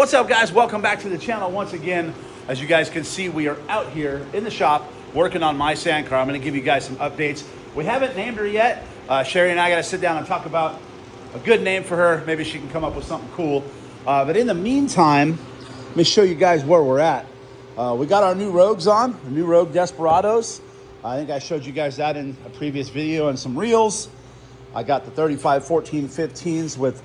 What's up, guys? Welcome back to the channel once again. As you guys can see, we are out here in the shop working on my sand car. I'm going to give you guys some updates. We haven't named her yet. Sherry and I got to sit down and talk about a good name for her. Maybe she can come up with something cool. But in the meantime, let me show you guys where we're at. We got our new Rogues on, the new Rogue Desperados. I think I showed you guys that in a previous video and some reels. I got the 35, 14, 15s with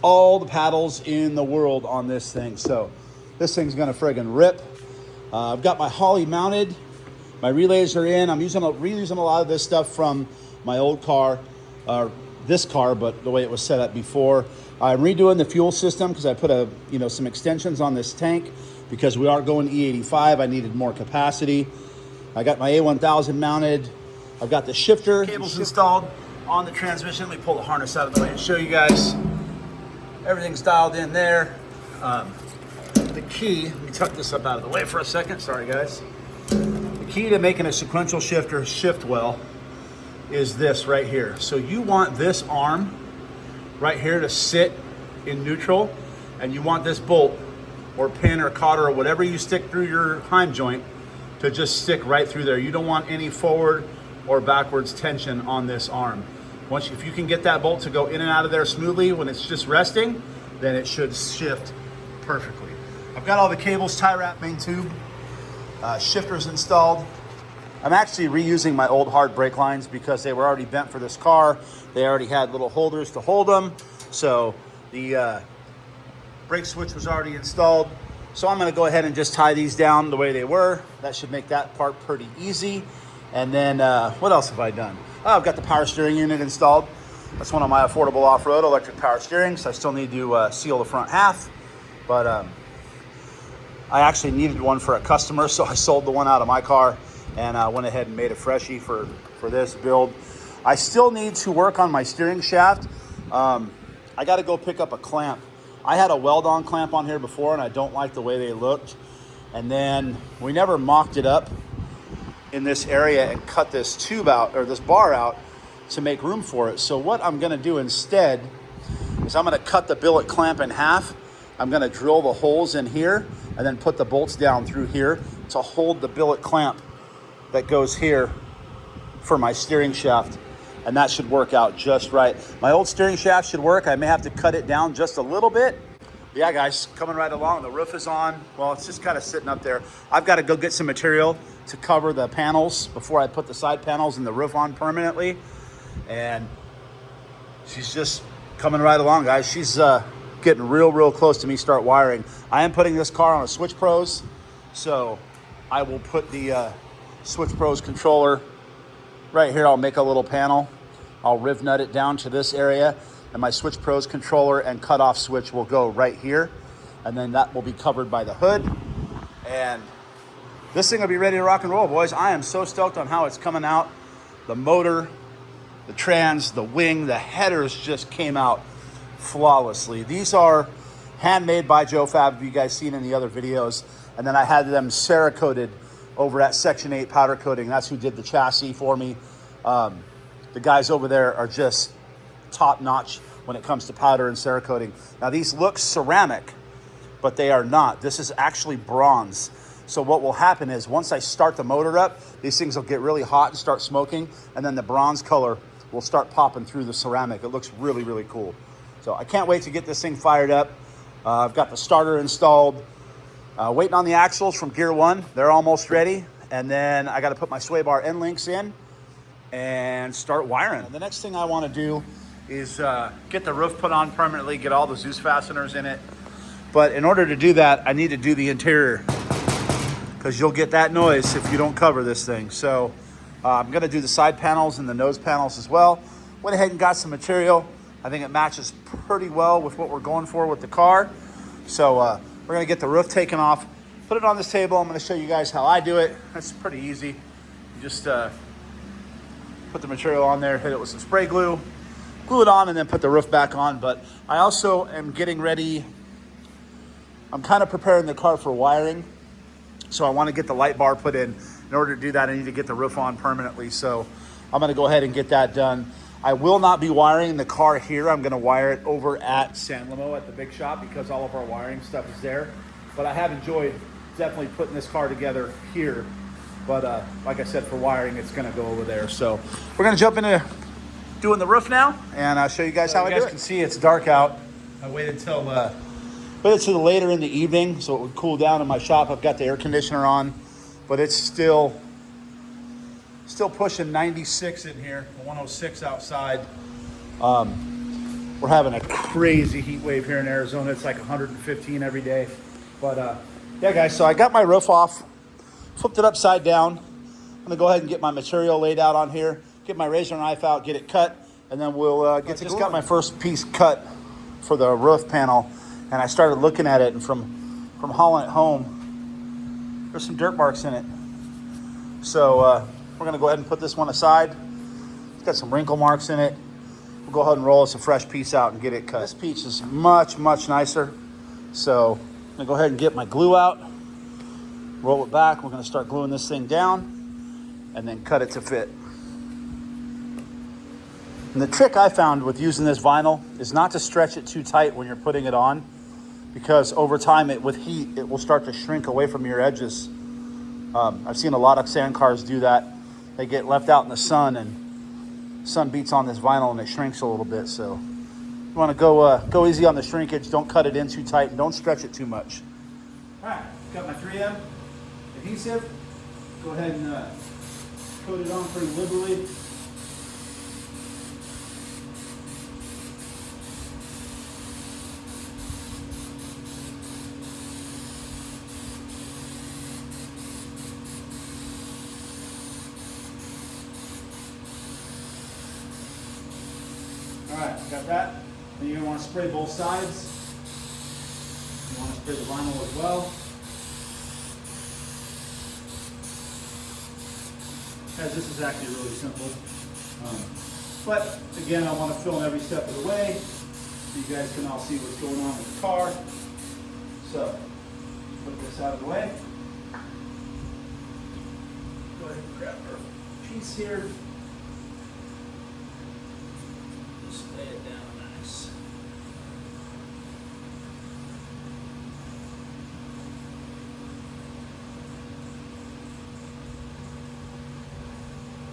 all the paddles in the world on this thing. So this thing's gonna friggin' rip. I've got my Holly mounted. My relays are in. I'm reusing a lot of this stuff from my old car, this car, but the way it was set up before. I'm redoing the fuel system because I put some extensions on this tank because we are going E85. I needed more capacity. I got my A1000 mounted. I've got the shifter cables installed on the transmission. Let me pull the harness out of the way and show you guys. Everything's dialed in there. The key, let me tuck this up out of the way for a second. Sorry, guys. The key to making a sequential shifter shift well is this right here. So you want this arm right here to sit in neutral, and you want this bolt or pin or cotter or whatever you stick through your heim joint to just stick right through there. You don't want any forward or backwards tension on this arm. If you can get that bolt to go in and out of there smoothly when it's just resting, then it should shift perfectly. I've got all the cables, tie wrap, main tube, shifters installed. I'm actually reusing my old hard brake lines because they were already bent for this car. They already had little holders to hold them. So the brake switch was already installed. So I'm gonna go ahead and just tie these down the way they were. That should make that part pretty easy. And then what else have I done? Oh, I've got the power steering unit installed. That's one of my affordable off-road electric power steerings. I still need to seal the front half, but I actually needed one for a customer, so I sold the one out of my car and went ahead and made a freshie for this build. I still need to work on my steering shaft. I got to go pick up a clamp. I had a weld-on clamp on here before, and I don't like the way they looked. And then we never mocked it up in this area and cut this tube out, or this bar out, to make room for it. So what I'm gonna do instead is I'm gonna cut the billet clamp in half. I'm gonna drill the holes in here and then put the bolts down through here to hold the billet clamp that goes here for my steering shaft. And that should work out just right. My old steering shaft should work. I may have to cut it down just a little bit. Yeah, guys, coming right along. The roof is on. Well, it's just kind of sitting up there. I've got to go get some material to cover the panels before I put the side panels and the roof on permanently. And she's just coming right along, guys. She's getting real close to me start wiring. I am putting this car on a Switch Pros, so I will put the Switch Pros controller right here. I'll make a little panel. I'll riv nut it down to this area, and my Switch Pros controller and cutoff switch will go right here, and then that will be covered by the hood. And this thing will be ready to rock and roll, boys. I am so stoked on how it's coming out. The motor, the trans, the wing, the headers just came out flawlessly. These are handmade by Joe Fab, if you guys seen in the other videos. And then I had them Cerakoted over at Section 8 Powder Coating. That's who did the chassis for me. The guys over there are just top notch when it comes to powder and Cerakoting. Now these look ceramic, but they are not. This is actually bronze. So what will happen is once I start the motor up, these things will get really hot and start smoking, and then the bronze color will start popping through the ceramic. It looks really cool. So I can't wait to get this thing fired up. I've got the starter installed. Waiting on the axles from Gear 1. They're almost ready. And then I got to put my sway bar end links in and start wiring. And the next thing I want to do is get the roof put on permanently, get all the Zeus fasteners in it. But in order to do that, I need to do the interior, because you'll get that noise if you don't cover this thing. So I'm gonna do the side panels and the nose panels as well. Went ahead and got some material. I think it matches pretty well with what we're going for with the car. So we're gonna get the roof taken off, put it on this table. I'm gonna show you guys how I do it. That's pretty easy. You just put the material on there, hit it with some spray glue, glue it on, and then put the roof back on. But I also am getting ready. I'm kind of preparing the car for wiring. So I want to get the light bar put in. In order to do that, I need to get the roof on permanently. So I'm going to go ahead and get that done. I will not be wiring the car here. I'm gonna wire it over at San Limo at the big shop because all of our wiring stuff is there. But I have enjoyed definitely putting this car together here. But like I said, for wiring, it's gonna go over there. So we're gonna jump into doing the roof now, and I'll show you guys how I do it. You guys can see it's dark out. I waited till later in the evening so it would cool down in my shop. I've got the air conditioner on, but it's still pushing 96 in here, 106 outside. We're having a crazy heat wave here in Arizona. It's like 115 every day. But yeah, guys, so I got my roof off, flipped it upside down. I'm gonna go ahead and get my material laid out on here, get my razor knife out, get it cut, and then we'll get to. Just got my first piece cut for the roof panel, and I started looking at it, and from hauling it home, there's some dirt marks in it. So we're gonna go ahead and put this one aside. It's got some wrinkle marks in it. We'll go ahead and roll us a fresh piece out and get it cut. This piece is much, much nicer. So I'm gonna go ahead and get my glue out, roll it back. We're gonna start gluing this thing down and then cut it to fit. And the trick I found with using this vinyl is not to stretch it too tight when you're putting it on, because over time, with heat, it will start to shrink away from your edges. I've seen a lot of sand cars do that. They get left out in the sun, and sun beats on this vinyl and it shrinks a little bit. So you want to go easy on the shrinkage. Don't cut it in too tight, and don't stretch it too much. All right, got my 3M adhesive. Go ahead and coat it on pretty liberally. All right, got that. Then you're gonna want to spray both sides. You want to spray the vinyl as well. Guys, this is actually really simple. But again, I want to film every step of the way so you guys can all see what's going on with the car. So, put this out of the way. Go ahead and grab our piece here. Lay it down nice.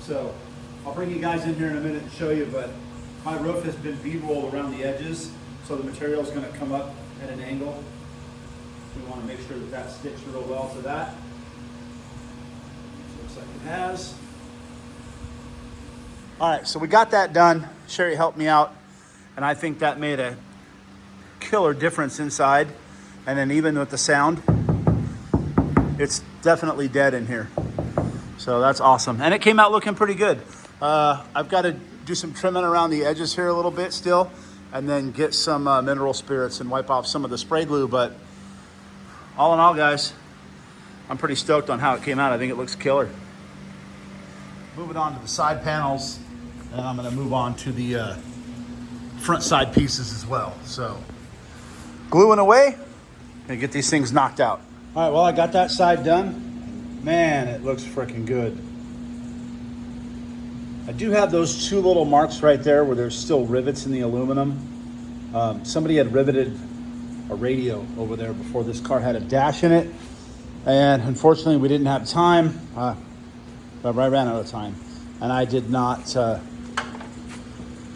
So I'll bring you guys in here in a minute and show you, but my roof has been B-rolled around the edges, so the material is going to come up at an angle. We want to make sure that that sticks real well to that. Looks like it has. All right, so we got that done. Sherry helped me out, and I think that made a killer difference inside. And then even with the sound, it's definitely dead in here. So that's awesome. And it came out looking pretty good. I've got to do some trimming around the edges here a little bit still, and then get some mineral spirits and wipe off some of the spray glue. But all in all, guys, I'm pretty stoked on how it came out. I think it looks killer. Moving on to the side panels, and I'm going to move on to the front side pieces as well. So gluing away and get these things knocked out. All right, well, I got that side done. Man, it looks freaking good. I do have those two little marks right there where there's still rivets in the aluminum. Somebody had riveted a radio over there before this car had a dash in it. And unfortunately, we didn't have time. But I ran out of time. And I did not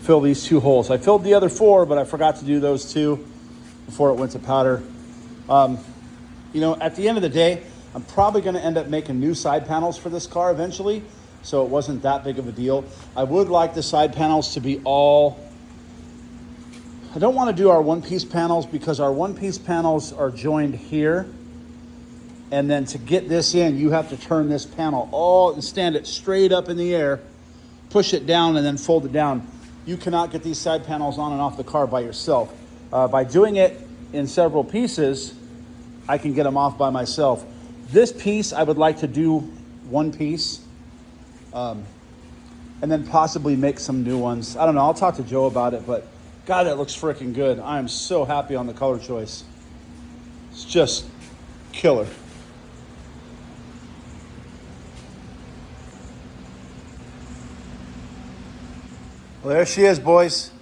fill these two holes. I filled the other four, but I forgot to do those two before it went to powder. You know, at the end of the day, I'm probably going to end up making new side panels for this car eventually, so it wasn't that big of a deal. I would like the side panels to be all... I don't want to do our one-piece panels because our one-piece panels are joined here, and then to get this in, you have to turn this panel all and stand it straight up in the air, push it down, and then fold it down. You cannot get these side panels on and off the car by yourself. By doing it in several pieces, I can get them off by myself. This piece, I would like to do one piece, and then possibly make some new ones. I don't know, I'll talk to Joe about it, but God, it looks freaking good. I am so happy on the color choice. It's just killer. Well, there she is, boys.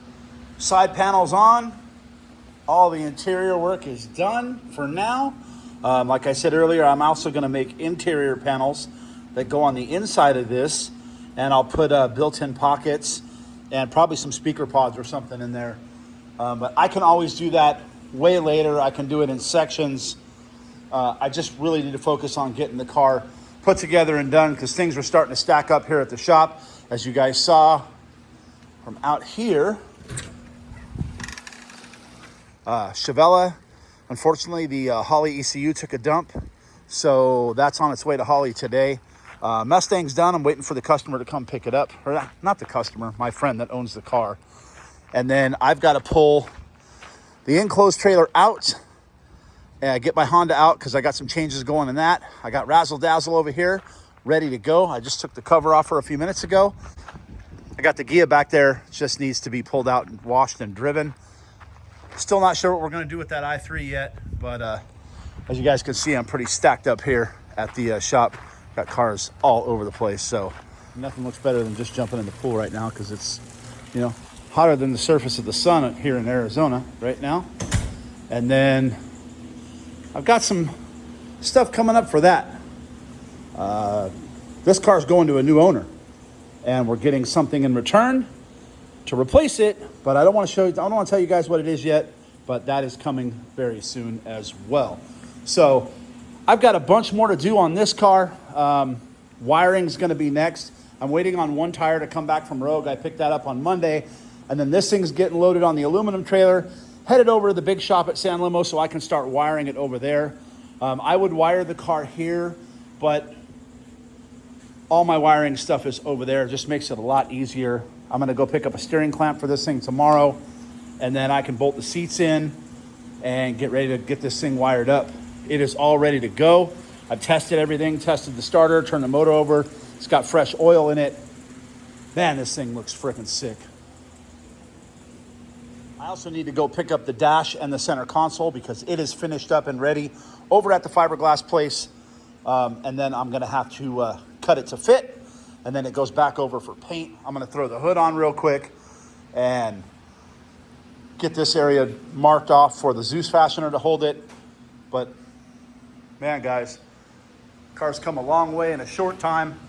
Side panels on. All the interior work is done for now. Like I said earlier, I'm also going to make interior panels that go on the inside of this, and I'll put built-in pockets and probably some speaker pods or something in there. But I can always do that way later. I can do it in sections. I just really need to focus on getting the car put together and done, because things are starting to stack up here at the shop. As you guys saw from out here, Chevella, unfortunately, the Holly ECU took a dump, so that's on its way to Holly today. Mustang's done. I'm waiting for the customer to come pick it up. Or not the customer, my friend that owns the car. And then I've got to pull the enclosed trailer out and get my Honda out, because I got some changes going in that. I got Razzle Dazzle over here ready to go. I just took the cover off her a few minutes ago. I got the Gia back there. It just needs to be pulled out and washed and driven. Still not sure what we're going to do with that i3 yet, but as you guys can see, I'm pretty stacked up here at the shop. Got cars all over the place, so nothing looks better than just jumping in the pool right now, because it's, you know, hotter than the surface of the sun here in Arizona right now. And then I've got some stuff coming up for that. This car's going to a new owner, and we're getting something in return to replace it, but I don't want to tell you guys what it is yet, but that is coming very soon as well. So I've got a bunch more to do on this car. Wiring is going to be next. I'm waiting on one tire to come back from Rogue. I picked that up on Monday, and then this thing's getting loaded on the aluminum trailer, headed over to the big shop at San Limo so I can start wiring it over there. I would wire the car here, but all my wiring stuff is over there. It just makes it a lot easier. I'm going to go pick up a steering clamp for this thing tomorrow, and then I can bolt the seats in and get ready to get this thing wired up. It is all ready to go. I've tested everything, tested the starter, turned the motor over. It's got fresh oil in it. Man, this thing looks freaking sick. I also need to go pick up the dash and the center console, because it is finished up and ready over at the fiberglass place. And then I'm going to have to cut it to fit, and then it goes back over for paint. I'm going to throw the hood on real quick and get this area marked off for the Zeus fastener to hold it. But man, guys, car's come a long way in a short time.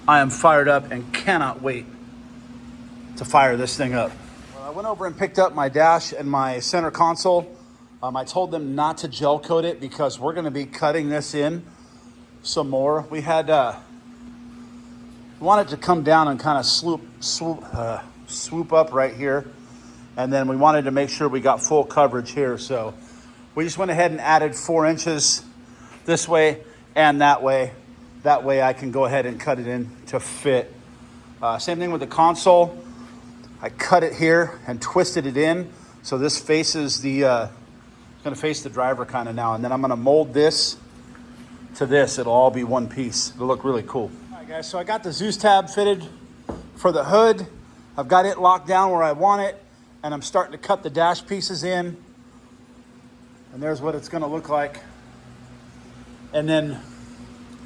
I am fired up and cannot wait to fire this thing up. Well, I went over and picked up my dash and my center console. I told them not to gel coat it, because we're going to be cutting this in some more. We had wanted to come down and kind of swoop up right here, and then we wanted to make sure we got full coverage here. So we just went ahead and added 4 inches this way and that way. That way I can go ahead and cut it in to fit. Same thing with the console. I cut it here and twisted it in, so this faces the going to face the driver kind of now, and then I'm going to mold this to this. It'll all be one piece. It'll look really cool. All right, guys, so I got the Zeus tab fitted for the hood. I've got it locked down where I want it, and I'm starting to cut the dash pieces in, and there's what it's going to look like. And then,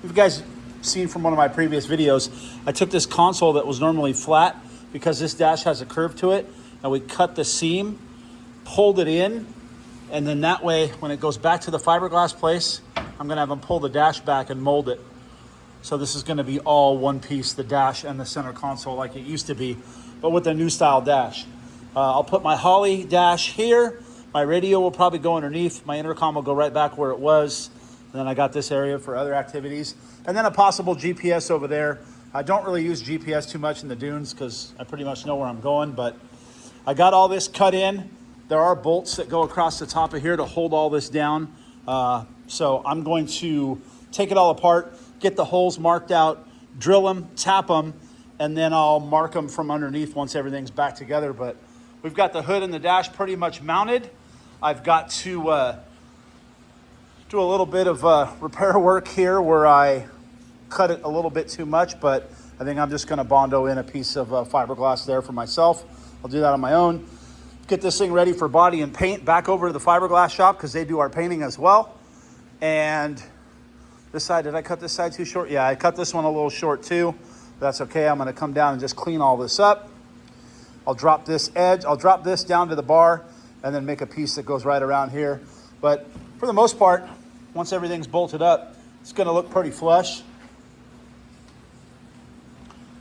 you guys seen from one of my previous videos, I took this console that was normally flat, because this dash has a curve to it, and we cut the seam, pulled it in, and then that way, when it goes back to the fiberglass place, I'm going to have them pull the dash back and mold it. So this is going to be all one piece, the dash and the center console, like it used to be, but with a new style dash. I'll put my Holly dash here. My radio will probably go underneath. My intercom will go right back where it was. And then I got this area for other activities. And then a possible GPS over there. I don't really use GPS too much in the dunes, because I pretty much know where I'm going, but I got all this cut in. There are bolts that go across the top of here to hold all this down. So I'm going to take it all apart, get the holes marked out, drill them, tap them, and then I'll mark them from underneath once everything's back together. But we've got the hood and the dash pretty much mounted. I've got to do a little bit of repair work here where I cut it a little bit too much, but I think I'm just going to Bondo in a piece of fiberglass there for myself. I'll do that on my own. Get this thing ready for body and paint, back over to the fiberglass shop, because they do our painting as well. And this side, did I cut this side too short? Yeah, I cut this one a little short too. That's okay. I'm gonna come down and just clean all this up. I'll drop this edge, I'll drop this down to the bar and then make a piece that goes right around here. But for the most part, once everything's bolted up, it's gonna look pretty flush.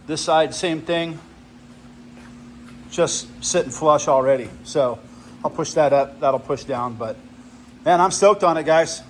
This side, same thing, just sitting flush already. So I'll push that up, that'll push down, but man, I'm stoked on it, guys.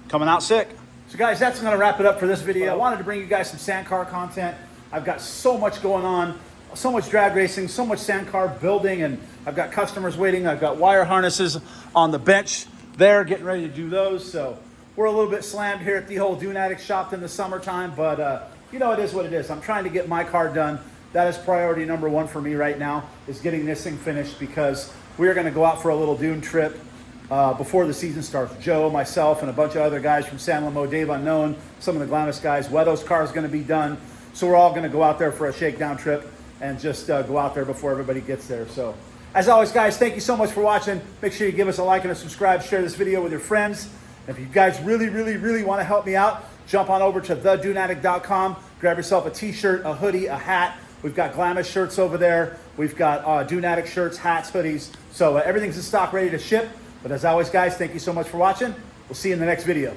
Coming out sick. So guys, that's gonna wrap it up for this video. I wanted to bring you guys some sand car content. I've got so much going on, so much drag racing, so much sand car building, and I've got customers waiting. I've got wire harnesses on the bench there, getting ready to do those. So we're a little bit slammed here at the whole Dune Addict shop in the summertime, but you know, it is what it is. I'm trying to get my car done. That is priority number one for me right now, is getting this thing finished, because we are gonna go out for a little dune trip before the season starts. Joe, myself, and a bunch of other guys from San Lamo, Dave Unknown, some of the Glamis guys. Wedo's car is gonna be done. So we're all gonna go out there for a shakedown trip and just go out there before everybody gets there. So as always, guys, thank you so much for watching. Make sure you give us a like and a subscribe, share this video with your friends. And if you guys really, really, really wanna help me out, jump on over to theduneaddict.com, grab yourself a t-shirt, a hoodie, a hat. We've got Glamis shirts over there. We've got Dune Addict shirts, hats, hoodies. So everything's in stock, ready to ship. But as always, guys, thank you so much for watching. We'll see you in the next video.